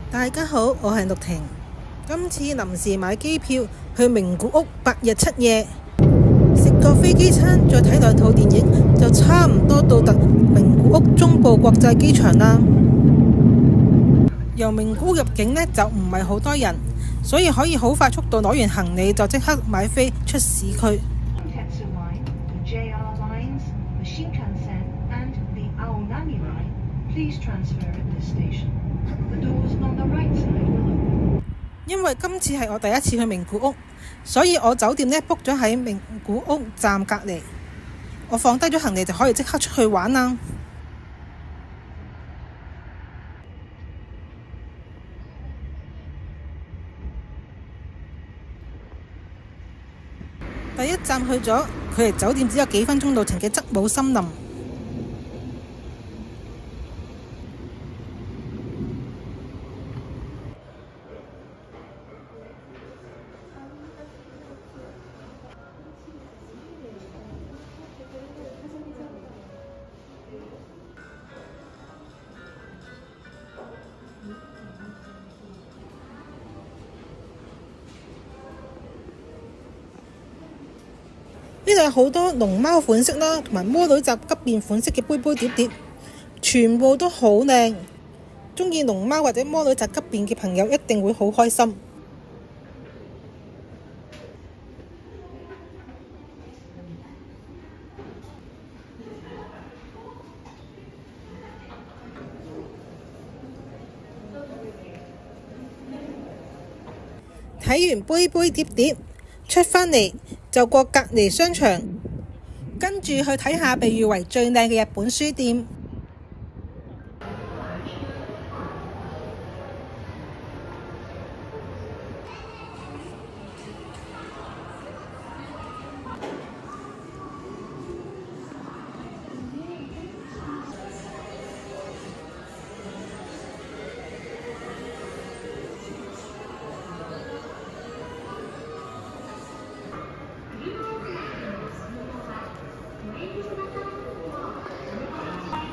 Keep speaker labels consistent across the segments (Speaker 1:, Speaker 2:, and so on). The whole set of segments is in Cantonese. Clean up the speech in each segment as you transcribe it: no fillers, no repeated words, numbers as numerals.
Speaker 1: 大家好，我係陸婷。今次臨時買機票去名古屋8日7夜，食個飛機餐，再睇兩套電影，就差唔多到達名古屋中部國際機場啦。由名古屋入境呢，就唔係好多人，所以可以好快速度攞完行李就即刻買飛出市區。因為今次係我第一次去名古屋，所以我酒店呢 book 咗喺名古屋站隔離，我放低咗行李就可以即刻出去玩啦。第一站去咗，距離酒店只有幾分鐘路程嘅則武森林。呢度有好多龍貓款式啦，同埋魔女宅急便款式嘅杯杯碟碟，全部都好靚。鍾意龍貓或者魔女宅急便嘅朋友一定會好開心。睇完杯杯碟碟，出返嚟就過隔離商場，跟住去睇下被譽為最靚嘅日本書店。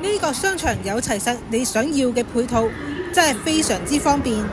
Speaker 1: 呢個商場有齊晒你想要嘅配套，真係非常之方便。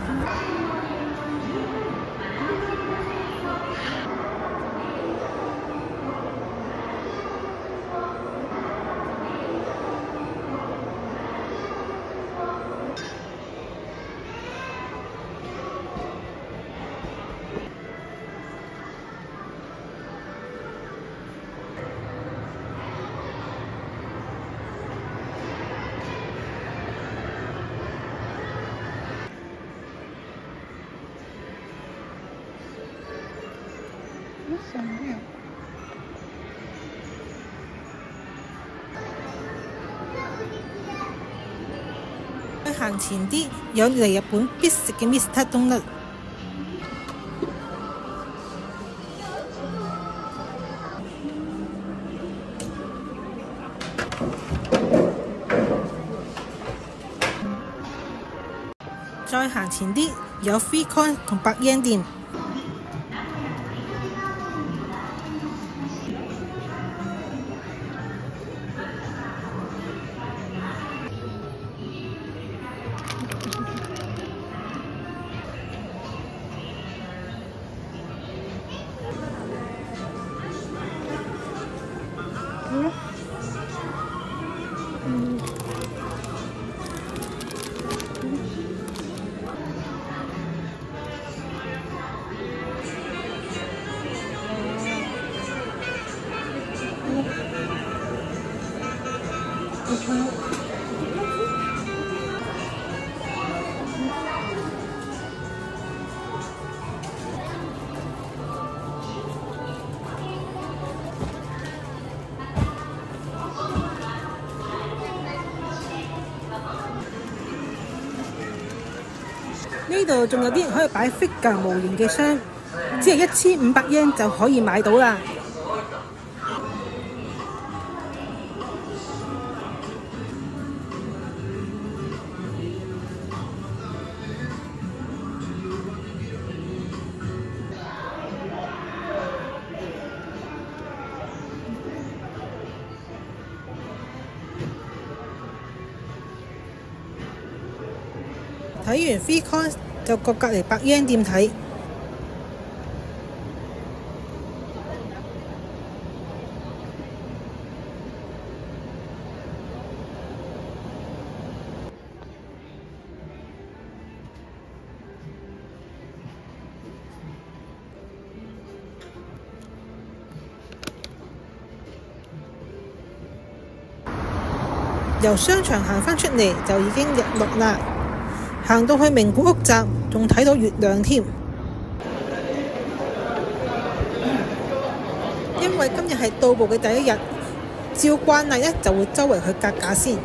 Speaker 1: 再行前啲，有嚟日本必食嘅 Mr. Donut。再行前啲，有 Free Coin 同100 yen店。呢度仲有啲可以擺 figure 模型嘅箱，只係1500 yen就可以買到啦。睇睇完 Free Coin 就過隔離100 yen店睇。由商場行返出嚟就已經日落啦，行到去名古屋站仲睇到月亮添。因為今日係到埗嘅第一日，照慣例呢就會周圍去格價先。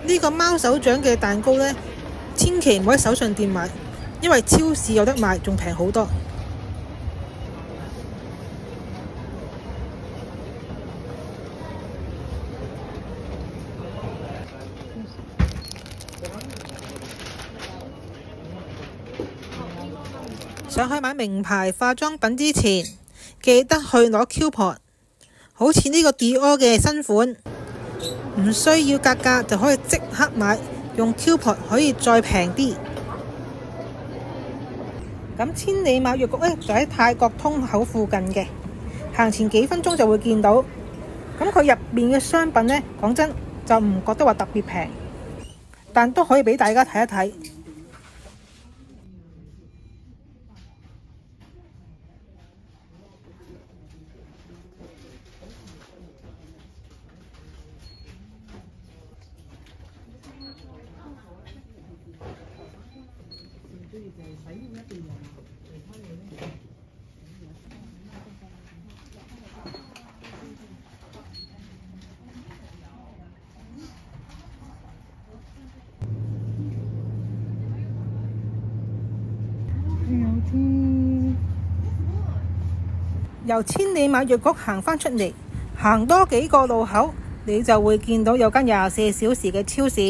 Speaker 1: 呢個貓手掌嘅蛋糕呢，千祈唔好喺手信店買，因為超市有得賣，仲平好多。上去買名牌化妝品之前，記得去攞 coupon，好似呢個 Dior 嘅新款。唔需要格價就可以即刻買，用 coupon 可以再平啲。咁千里馬藥局呢，就喺泰國通口附近嘅，行前幾分鐘就會見到。咁佢入面嘅商品呢，講真就唔覺得話特別平，但都可以俾大家睇一睇。由千里馬藥局行返出嚟，行多幾個路口，你就會見到有間24小時嘅超市。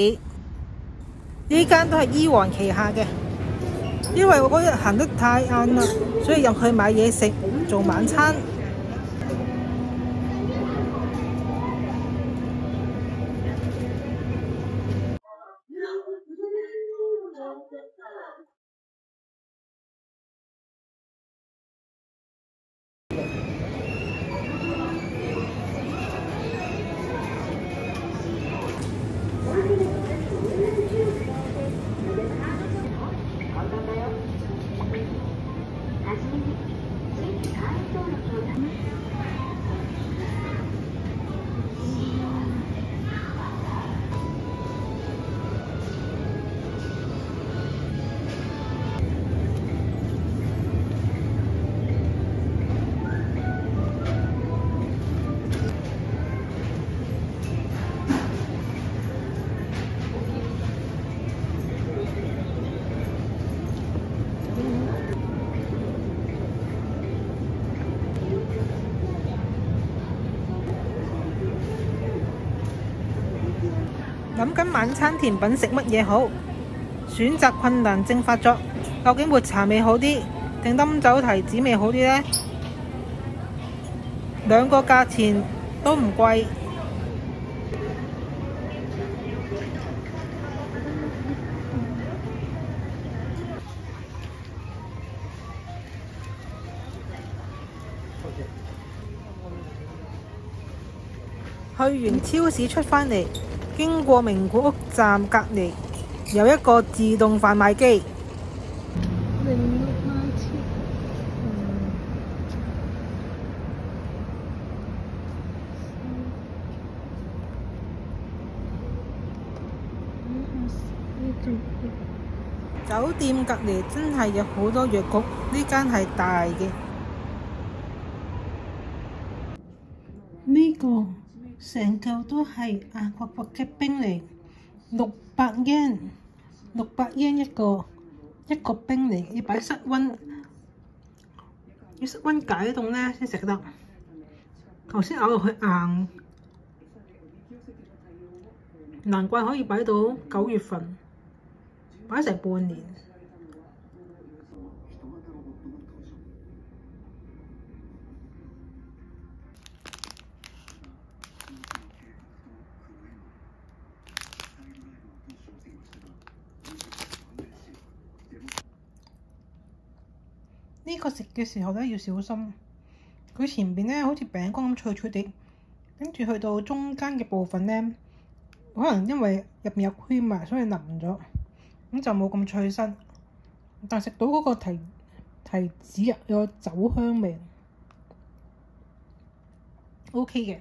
Speaker 1: 呢間都係伊王旗下嘅。因為我嗰日行得太晏啦，所以入去買嘢食做晚餐。諗緊晚餐甜品食乜嘢好？選擇困難症發作，究竟抹茶味好啲定冧酒提子味好啲呢？兩個價錢都唔貴。去完超市出返嚟，經過名古屋站隔離有一個自動販賣機。酒店隔離真係有好多藥局，呢間係大嘅。呢個成嚿都係亞國嘅冰嚟，600 yen，600 yen 一個，一個冰嚟，要擺室溫，要室溫解凍咧先食得。頭先咬落去硬，難怪可以擺到9月份，擺成半年。呢個食嘅時候咧要小心，佢前邊咧好似餅乾咁脆脆地，跟住去到中間嘅部分咧，可能因為入面有 cream 啊，所以腍咗，咁就冇咁脆身。但食到嗰個提子啊，有酒香味，OK 嘅，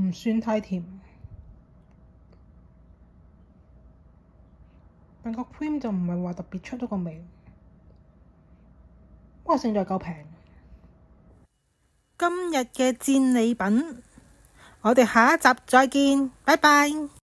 Speaker 1: 唔算太甜，但個 cream 就唔係話特別出到個味。不過勝在夠平。今日嘅戰利品，我哋下一集再見，拜拜。